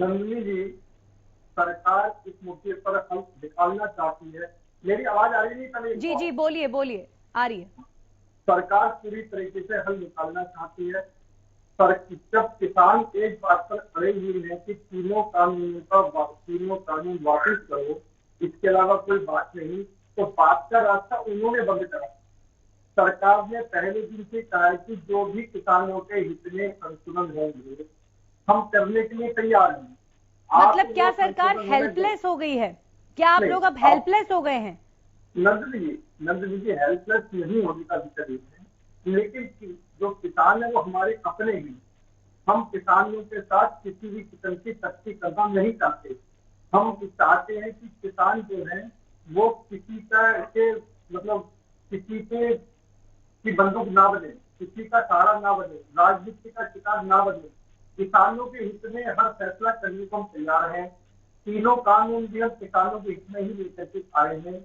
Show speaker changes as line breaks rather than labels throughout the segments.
नंदिनी जी, सरकार इस मुद्दे पर हल निकालना चाहती है। मेरी आवाज आ रही नहीं पहले?
जी जी, बोलिए बोलिए, आ रही है।
सरकार पूरी तरीके से हल निकालना चाहती है। पर जब किसान एक बात पर अड़े हुए हैं कि तीनों कानून वापस करो, इसके अलावा कोई बात नहीं, तो बात का रास्ता उन्होंने बंद करा। सरकार ने पहले दिन से कहा है कि जो भी किसानों के हित में संशोधन होंगे हम करने के लिए तैयार हैं।
मतलब क्या सरकार हेल्पलेस हो गई है? क्या आप लोग अब हेल्पलेस हो गए हैं?
नंदनी जी हेल्पलेस नहीं होने का विषय है, लेकिन जो किसान है वो हमारे अपने हैं। हम किसानों के साथ किसी भी किस्म की सख्ती करना नहीं चाहते। हम चाहते हैं कि किसान जो है वो किसी का के मतलब किसी के की बंदूक ना बने, किसी का सहारा ना बने, राजनीति का शिकार ना बने। किसानों के हित में हर फैसला करने को हम तैयार हैं। तीनों कानून भी हम किसानों के हित में ही लेकर के आए हैं।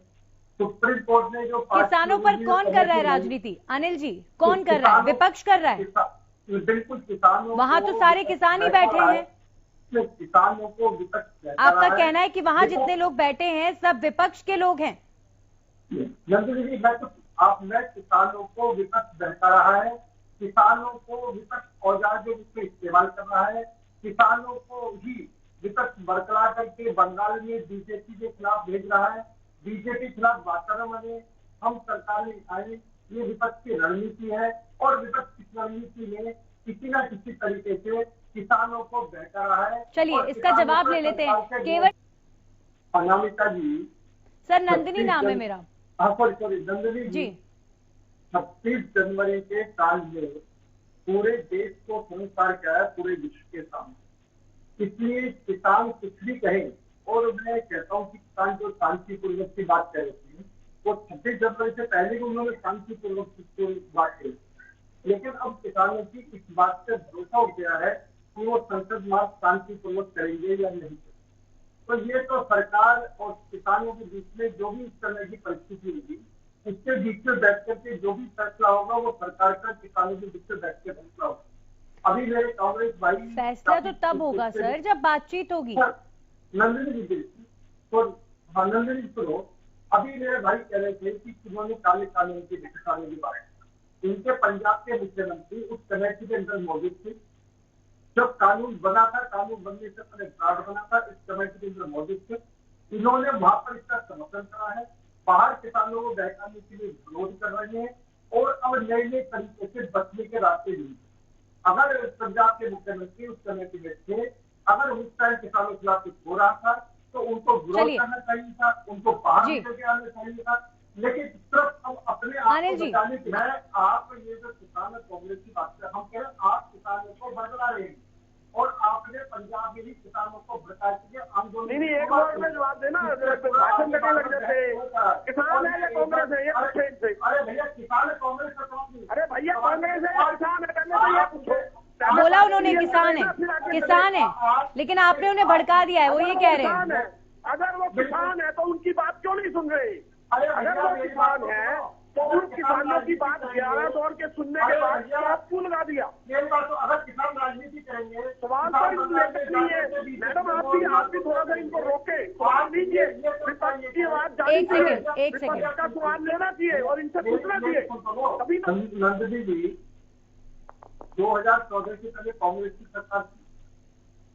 सुप्रीम कोर्ट ने जो
किसानों पर कौन कर रहा है राजनीति? अनिल जी, कौन कर रहा है? विपक्ष कर रहा है?
बिल्कुल किसानों,
वहां तो सारे किसान ही बैठे हैं।
किसानों को विपक्ष,
आपका कहना है कि वहां जितने लोग बैठे हैं सब विपक्ष के लोग हैं?
नंदिनी जी, मैं किसानों को विपक्ष बहका रहा है। किसानों को विपक्ष औजार जो उसके इस्तेमाल कर रहा है। किसानों को ही विपक्ष बरकरार करके बंगाल में बीजेपी के खिलाफ भेज रहा है। बीजेपी के खिलाफ वातावरण बने, हम सरकार में आए, ये विपक्ष की रणनीति है। और विपक्ष की रणनीति में किसी न किसी तरीके से किसानों को बहका रहा है।
चलिए इसका जवाब ले लेते हैं। केवल
अनामिका जी,
सर नंदिनी नाम है मेरा।
सॉरी नंदिनी जी, 26 जनवरी के काल में पूरे देश को संस्कार किया है, पूरे विश्व के सामने। इसलिए किसान कुछ भी कहे, और मैं कहता हूँ कि किसान जो शांतिपूर्वक की बात कर रहे थे वो 26 जनवरी से पहले भी उन्होंने शांतिपूर्वक की बात कही, लेकिन अब किसानों की इस बात से भरोसा उठ गया है कि वो संसद मार्ग शांतिपूर्वक करेंगे या नहीं। तो ये तो सरकार और किसानों के बीच में जो भी इस तरह की परिस्थिति होगी, उसके बीच में बैठ करके जो भी फैसला होगा वो सरकार का किसानों के बीच में बैठ के फैसला होगा। अभी मेरे कांग्रेस भाई,
फैसला तो तब होगा सर जब बातचीत होगी।
नंदिनी जी तो नंदिनी सुनो, अभी मेरे भाई कह रहे थे कि उन्होंने काले कानून की दिखाने की बात। उनके पंजाब के मुख्यमंत्री उस कमेटी के अंदर मौजूद थे जब कानून बना था। कानून बनने से पहले ड्राफ्ट बना था, इस कमेटी के अंदर मौजूद थे। इन्होंने वहां पर इसका समर्थन करा है। बाहर किसानों को बहकाने के लिए विरोध कर रहे हैं और अब नए नए तरीके से बचने के रास्ते नहीं। अगर पंजाब के मुख्यमंत्री उस कमेटी में थे, अगर उस टाइम किसानों के खिलाफ कुछ हो रहा था तो उनको विरोध करना चाहिए था, उनको बाहर निकल के आना चाहिए था। लेकिन सिर्फ हम अपने आप को बचाने की है। आप ये जो किसान और कांग्रेस की बात कर, हम कह रहे हैं आप किसानों को बरकरार रहेंगे और आपने पंजाब में ही किसानों को भड़का के आंदोलन। नहीं एक बार में जवाब देना, भाषण देने लग जाते। किसान है या कांग्रेस है? ये अरे भैया किसान है कांग्रेस का कौन? अरे भैया कांग्रेस है किसान है, पहले तो ये पूछो।
बोला उन्होंने किसान है, लेकिन आपने उन्हें भड़का दिया है, वो ये कह रहे हैं।
अगर वो किसान है तो उनकी बात क्यों नहीं सुन रहे? अगर वो किसान है तो उन किसानों की बात 11 दौर के सुनने के बाद आप क्यों लगा दिया? अगर किसान राजनीति करेंगे, सवाल तो नहीं है मैडम, आप भी थोड़ा सा इनको रोके, सवाल दीजिए। विपक्ष की आवाज जानी चाहिए, विपक्ष का सवाल लेना चाहिए और इनसे पूछना चाहिए। अभी नंदिनी जी 2014 से पहले कांग्रेस की सरकार थी,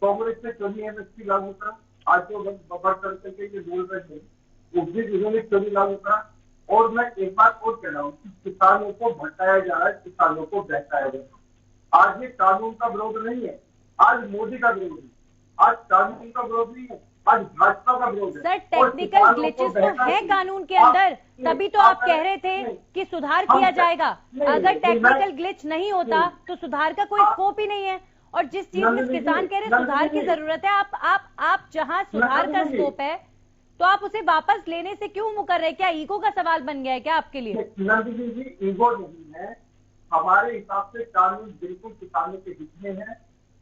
कांग्रेस ने चोरी एमएसपी लागू करा। आज जो बढ़ करके ये बोल रहे हैं उस दिन उन्होंने चोरी लागू करा। और मैं एक बात और कह रहा हूँ कि किसानों को भटकाया जा रहा है, किसानों को बहकाया जा रहा है। आज ये कानून का विरोध नहीं है, आज मोदी का विरोध है। आज कानून का विरोध नहीं है, आज भाजपा का विरोध है।
सर टेक्निकल ग्लिचेस तो है कानून के अंदर, तभी तो आप कह रहे थे कि सुधार किया जाएगा। अगर टेक्निकल ग्लिच नहीं होता तो सुधार का कोई स्कोप ही नहीं है। और जिस चीज में किसान कह रहे सुधार की जरूरत है, आप जहां सुधार का स्कोप है तो आप उसे वापस लेने से क्यों मुकर रहे? क्या ईगो का सवाल बन गया है क्या आपके लिए?
नंदिनी जी ईगो नहीं है, हमारे हिसाब से कानून बिल्कुल किसानों के हित में है।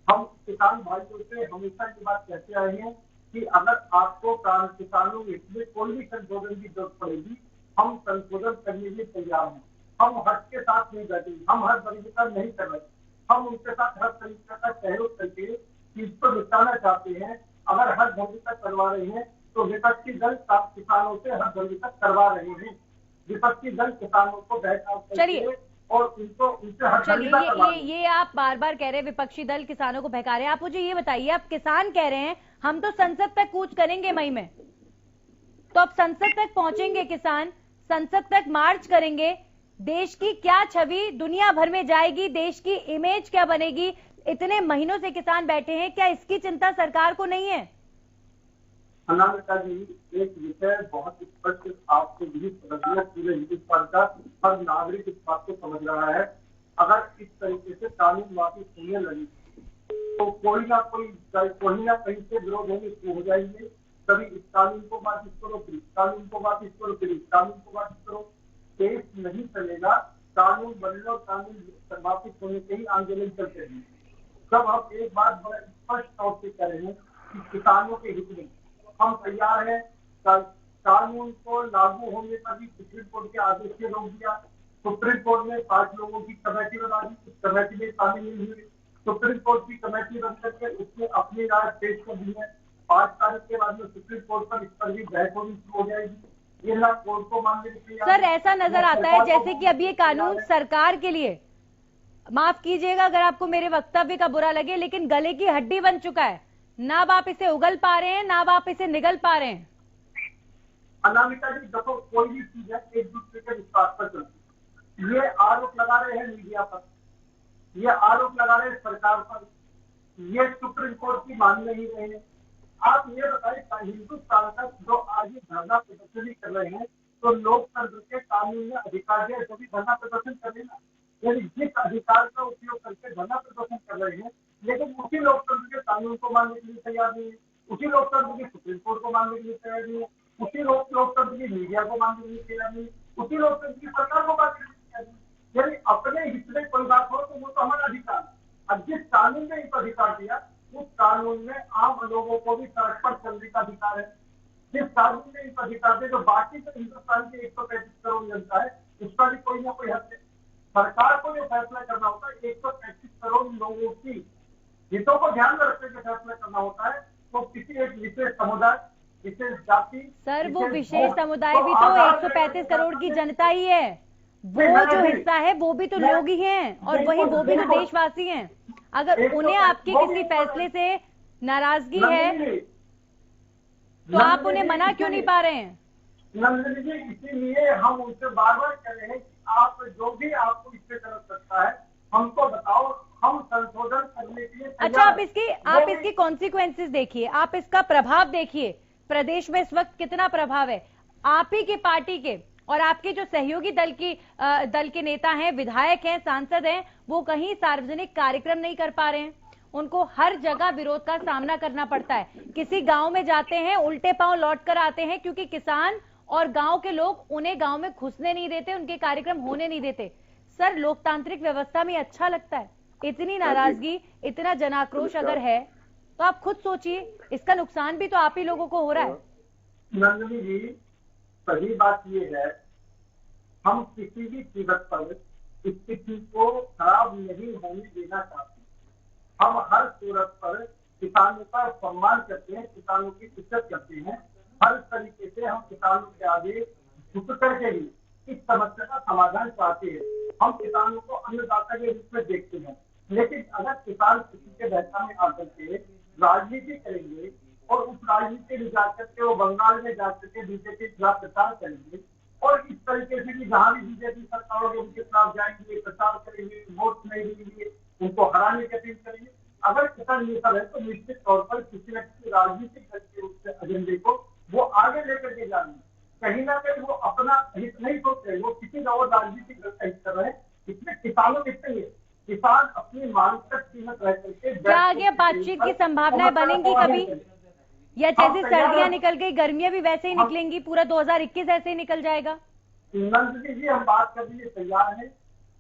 हम किसान भाइयों से हमेशा ये बात कहते आए हैं कि अगर आपको किसानों के हित में कोई भी संशोधन की जरूरत पड़ेगी, हम संशोधन करने के लिए तैयार हैं। हम हक के साथ नहीं बैठेंगे, हम हर तरीके का नहीं कर रहे। हम उनके साथ हर तरीके का सहयोग करके चीज को निपटाना चाहते हैं, अगर हर धर्म तक करवा रहे हैं तो विपक्षी दल किसानों से हर धर्म तक करवा रहे हैं। विपक्षी दल किसानों को बहकाव करके और उनसे हर
चलिए, ये आप बार बार कह रहे हैं विपक्षी दल किसानों को बहका रहे हैं। आप मुझे ये बताइए, आप किसान कह रहे हैं हम तो संसद तक कूच करेंगे मई में, तो अब संसद तक पहुंचेंगे किसान, संसद तक मार्च करेंगे, देश की क्या छवि दुनिया भर में जाएगी, देश की इमेज क्या बनेगी? इतने महीनों से किसान बैठे हैं, क्या इसकी चिंता सरकार को नहीं है?
अनामिका जी, एक विषय बहुत स्पष्ट आपको भी समझना, पूरे हिंदुस्तान का हर नागरिक इस बात को समझ रहा है। अगर इस तरीके से कानून वापस होने लगी तो कोई ना कहीं से विरोध होने शुरू हो जाएंगे। कभी इस कानून को वापस करो, फिर इस कानून को वापस करो, फिर इस कानून को वापस करो। देश नहीं चलेगा, कानून बनने और कानून वापस होने के ही आंदोलन चलते हैं। जब हम एक बात बड़ा स्पष्ट तौर से कह रहे हैं कि किसानों के हित में हम तैयार हैं, कानून को लागू होने पर भी सुप्रीम कोर्ट के आदेश से रोक दिया। सुप्रीम कोर्ट ने 5 लोगों की कमेटी बना दी, उस कमेटी में शामिल नहीं हुए। सुप्रीम कोर्ट की कमेटी बन करके उसने अपनी राय पेश कर दी है। 5 तारीख के बाद में सुप्रीम कोर्ट पर इस पर भी बहस होनी शुरू हो जाएगी। ये ना कोर्ट को मानने के लिए
सर ऐसा नजर आता है जैसे कि अब ये कानून सरकार के लिए, माफ कीजिएगा अगर आपको मेरे वक्तव्य का बुरा लगे, लेकिन गले की हड्डी बन चुका है। ना आप इसे उगल पा रहे हैं, ना आप इसे निगल पा रहे हैं।
अनामिका जी, देखो कोई भी चीज है एक दूसरे के विश्वास पर चलती है। ये आरोप लगा रहे हैं मीडिया पर, ये आरोप लगा रहे हैं सरकार पर, ये सुप्रीम कोर्ट की मान नहीं रहे हैं। आप ये बताइए, हिंदुस्तान का जो आज धरना प्रदर्शन कर रहे हैं तो लोकतंत्र के कानून में अधिकार है, जो भी धरना प्रदर्शन करेगा, यानी जिस अधिकार का उपयोग करके धरना प्रदर्शन कर रहे हैं, लेकिन उसी लोकतंत्र के कानून को मानने के लिए तैयार नहीं है, उसी लोकतंत्र की सुप्रीम कोर्ट को मानने के लिए तैयार नहीं है, उसी लोकतंत्र की मीडिया को मानने के लिए तैयार नहीं है, उसी लोकतंत्र की सरकार को मानने के लिए तैयार नहीं है। यानी अपने हित में कोई बात हो तो वो तो हमारा अधिकार है। अब जिस कानून ने इनको अधिकार दिया उस कानून में आम लोगों को भी सड़क पर चलने का अधिकार है। जिस कानून ने इनको अधिकार दिया, जो बाकी तो हिंदुस्तान की 135 करोड़ जनता है, उसका भी कोई ना कोई हक है। सरकार को जो फैसला करना होता है 135 करोड़ लोगों की हितों को ध्यान में रखते हुए फैसला करना होता है। तो किसी एक विशेष समुदाय, विशेष जाति,
सर वो विशेष समुदाय भी तो 135 करोड़ की जनता ही है, वो जो हिस्सा है वो भी तो लोग ही हैं, और वही वो भी तो देशवासी हैं। अगर उन्हें आपके किसी फैसले से नाराजगी है तो आप उन्हें मना क्यों नहीं पा रहे हैं?
नंदनी जी, इसीलिए हम उनसे बार बार कह रहे हैं कि आप जो भी आपको इससे गलत लगता है हमको बताओ, हम संशोधन करने के लिए।
अच्छा, आप इसकी कॉन्सिक्वेंसेस देखिए, आप इसका प्रभाव देखिए। प्रदेश में इस वक्त कितना प्रभाव है आप ही के पार्टी के, और आपके जो सहयोगी दल के नेता हैं, विधायक हैं, सांसद हैं, वो कहीं सार्वजनिक कार्यक्रम नहीं कर पा रहे हैं। उनको हर जगह विरोध का सामना करना पड़ता है। किसी गांव में जाते हैं उल्टे पांव लौट कर आते हैं, क्योंकि किसान और गांव के लोग उन्हें गांव में घुसने नहीं देते, उनके कार्यक्रम होने नहीं देते। सर लोकतांत्रिक व्यवस्था में अच्छा लगता है? इतनी नाराजगी, इतना जनाक्रोश अगर है तो आप खुद सोचिए, इसका नुकसान भी तो आप ही लोगों को हो रहा है।
नंदनी जी, सही बात ये है, हम किसी भी कीमत पर स्थिति को खराब नहीं होने देना चाहते। हम हर सूरत पर किसानों का सम्मान करते हैं, किसानों की इज्जत करते हैं। हर तरीके से हम किसानों के आगे झुक करके भी इस समस्या का समाधान चाहते हैं। हम किसानों को अन्नदाता के रूप में देखते हैं, लेकिन अगर किसान किसी के बहका में आकर के राजनीति करेंगे और उस राजनीति में जाकर के वो बंगाल में जाकर के बीजेपी के खिलाफ प्रचार करेंगे, और इस तरीके से कि जहां भी बीजेपी सरकार होगी उनके खिलाफ जाएंगे, प्रचार करेंगे, वोट नहीं देंगे, उनको हराने की अपील करेंगे। अगर किसान नेता है तो निश्चित तौर पर किसी न किसी राजनीतिक दल के रूप से एजेंडे को वो आगे लेकर के जाएंगे। कहीं ना कहीं वो अपना हित नहीं सोच रहे, वो किसी और राजनीतिक दल का हित कर रहे हैं। इसमें किसानों के हित है, किसान अपनी मानसिक कीमत रह करके
क्या आगे बातचीत की संभावनाएं बनेंगी कभी, या जैसे सर्दियां निकल गई गर्मियां भी वैसे ही निकलेंगी, पूरा 2021 ऐसे ही निकल जाएगा?
नंदनी जी, हम बात करने के लिए तैयार हैं।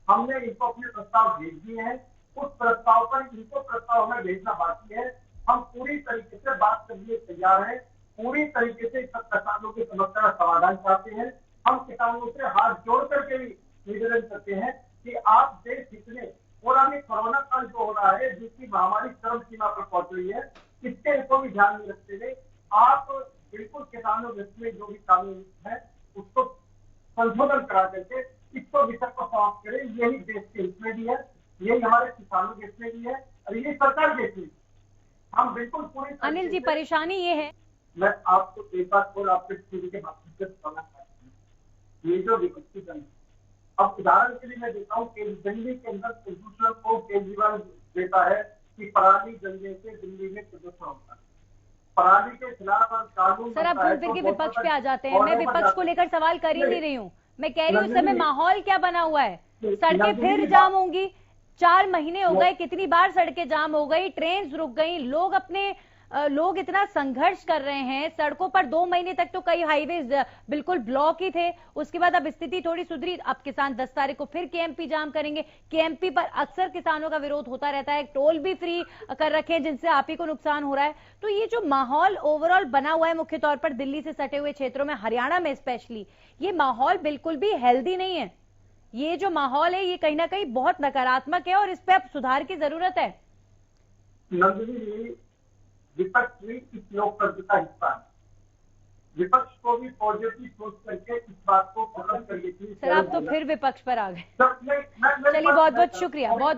हमने इनको अपने प्रस्ताव भेज दिए हैं, उस प्रस्ताव पर इनको प्रस्ताव हमें भेजना बाकी है। हम पूरी तरीके से बात करने के लिए तैयार हैं, पूरी तरीके से सब किसानों की समस्या का समाधान चाहते हैं। हम किसानों से हाथ जोड़ करके भी निवेदन करते हैं कि आप देश हित में और अभी कोरोना काल जो हो रहा है, जिसकी महामारी चरम सीमा पर पहुंच रही है, इसके को भी ध्यान में रखते हुए आप बिल्कुल किसानों में जो भी कानून है उसको संशोधन करा करके इसको विषय को समाप्त करें। यही देश के हित में भी है, यही हमारे किसानों के हित में भी है और ये सरकार के हित में। हम बिल्कुल पूरी
अनिल जी, परेशानी ये है,
मैं आपको एक बात और आपके टीवी के माध्यम से बताना चाहता हूँ, ये जो विपक्षी दल, अब उदाहरण के लिए मैं देता हूँ कि दिल्ली के अंदर प्रदूषण को केजरीवाल देता है कि पराली जलने से दिल्ली में प्रदूषण होता है। पराली के खिलाफ कानून
सर आप घूम फिर के विपक्ष पे आ जाते हैं। मैं विपक्ष को लेकर सवाल कर ही नहीं रही हूँ, मैं कह रही हूँ इस समय माहौल क्या बना हुआ है। सड़कें फिर जाम होंगी, 4 महीने हो गए, कितनी बार सड़कें जाम हो गई, ट्रेन रुक गई, लोग इतना संघर्ष कर रहे हैं सड़कों पर। 2 महीने तक तो कई हाईवे बिल्कुल ब्लॉक ही थे, उसके बाद अब स्थिति थोड़ी सुधरी। अब किसान 10 तारीख को फिर केएमपी जाम करेंगे। केएमपी पर अक्सर किसानों का विरोध होता रहता है, टोल भी फ्री कर रखे हैं जिनसे आप ही को नुकसान हो रहा है। तो ये जो माहौल ओवरऑल बना हुआ है मुख्य तौर पर दिल्ली से सटे हुए क्षेत्रों में, हरियाणा में स्पेशली, ये माहौल बिल्कुल भी हेल्दी नहीं है। ये जो माहौल है ये कहीं ना कहीं बहुत नकारात्मक है और इस पे अब सुधार की जरूरत है।
विपक्ष भी इस लोकतंत्र का हिस्सा है, विपक्ष को भी पॉजिटिव सोच करके इस बात को खत्म करने की।
सर आप तो फिर विपक्ष पर आ गए। चलिए बहुत बहुत शुक्रिया, बहुत बहुत